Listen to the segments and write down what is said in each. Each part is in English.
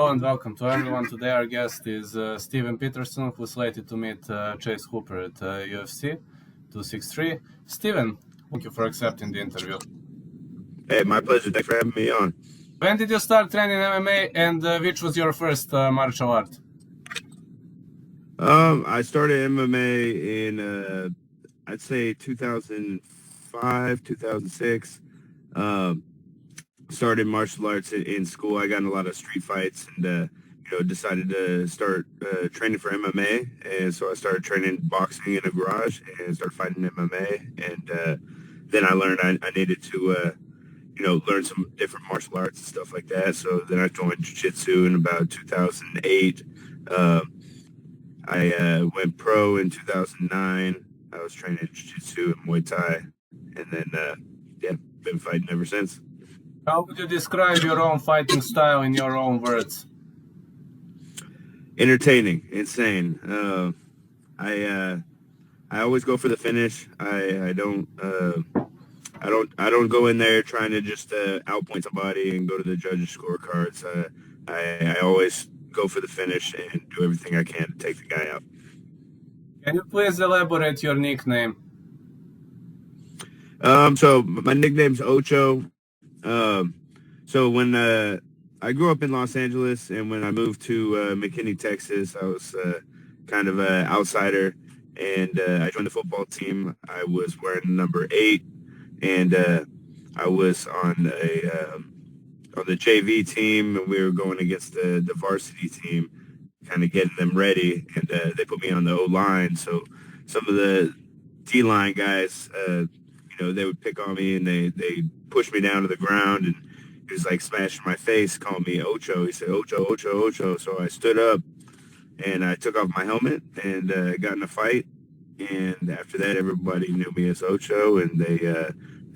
Hello and welcome to everyone. Today our guest is Steven Peterson, who's slated to meet Chase Hooper at UFC 263. Steven, thank you for accepting the interview. Hey, my pleasure. Thanks for having me on. When did you start training MMA, and which was your first martial art? I started MMA in I'd say 2005, 2006. Started martial arts in school. I got in a lot of street fights and decided to start training for MMA. And so I started training boxing in a garage and started fighting MMA. And then I learned I needed to learn some different martial arts and stuff like that. So then I joined jiu-jitsu in about 2008. I went pro in 2009. I was training jiu-jitsu and Muay Thai, and then been fighting ever since. How would you describe your own fighting style in your own words? Entertaining, insane. I always go for the finish. I don't go in there trying to just outpoint somebody and go to the judges' scorecards. I always go for the finish and do everything I can to take the guy out. Can you please elaborate your nickname? So my nickname's Ocho. So when I grew up in Los Angeles, and when I moved to McKinney, Texas, I was kind of an outsider, and I joined the football team. I was wearing number 8, and I was on the JV team, and we were going against the varsity team, kind of getting them ready, and they put me on the O-line. So some of the D-line guys, they would pick on me, and they push me down to the ground, and he was like smashing my face, calling me Ocho. He said, Ocho, Ocho, Ocho. So I stood up, and I took off my helmet, and got in a fight. And after that, everybody knew me as Ocho, and they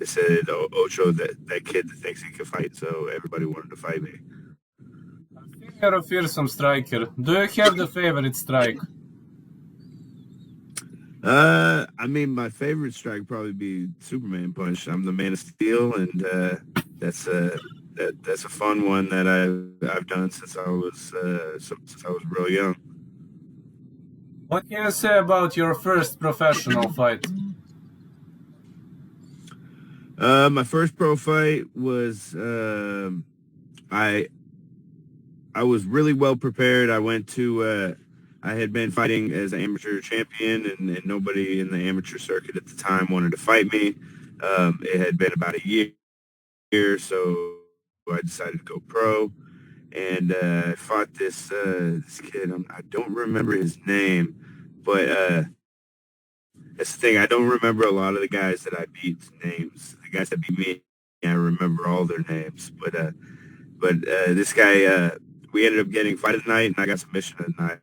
said, Ocho, that kid that thinks he can fight. So everybody wanted to fight me. I think you're a fearsome striker. Do you have the favorite strike? My favorite strike would probably be Superman punch. I'm the Man of Steel, and that's a fun one that I've done since I was real young. What can you say about your first professional fight? My first pro fight was I was really well prepared. I went to I had been fighting as an amateur champion, and nobody in the amateur circuit at the time wanted to fight me. It had been about a year, so I decided to go pro, and I fought this kid. I don't remember his name, but that's the thing. I don't remember a lot of the guys that I beat's names. The guys that beat me, I remember all their names. But this guy, we ended up getting fight of the night, and I got submission of the night.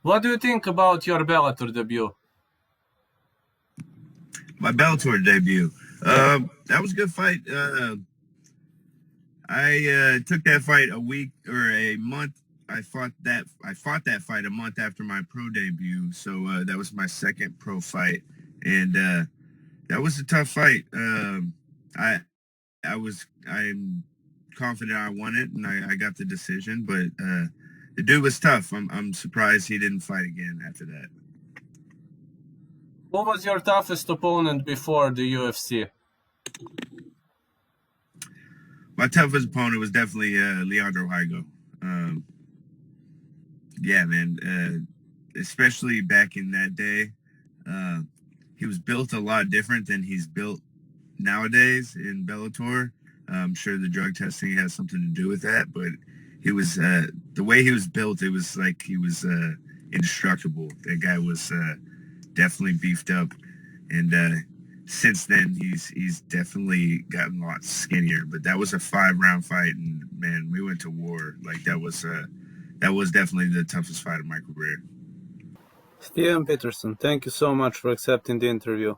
What do you think about your Bellator debut? My Bellator debut. That was a good fight. I took that fight a week or a month. I fought that fight a month after my pro debut. So that was my second pro fight, and that was a tough fight. I'm confident I won it, and I got the decision, but the dude was tough. I'm surprised he didn't fight again after that. Who was your toughest opponent before the UFC? My toughest opponent was definitely Leandro Higo. Yeah, man. Especially back in that day, he was built a lot different than he's built nowadays in Bellator. I'm sure the drug testing has something to do with that, but he was the way he was built. It was like he was indestructible. That guy was definitely beefed up, and since then he's definitely gotten a lot skinnier. But that was a 5-round fight, and man, we went to war. Like that was definitely the toughest fight of my career. Steven Peterson, thank you so much for accepting the interview.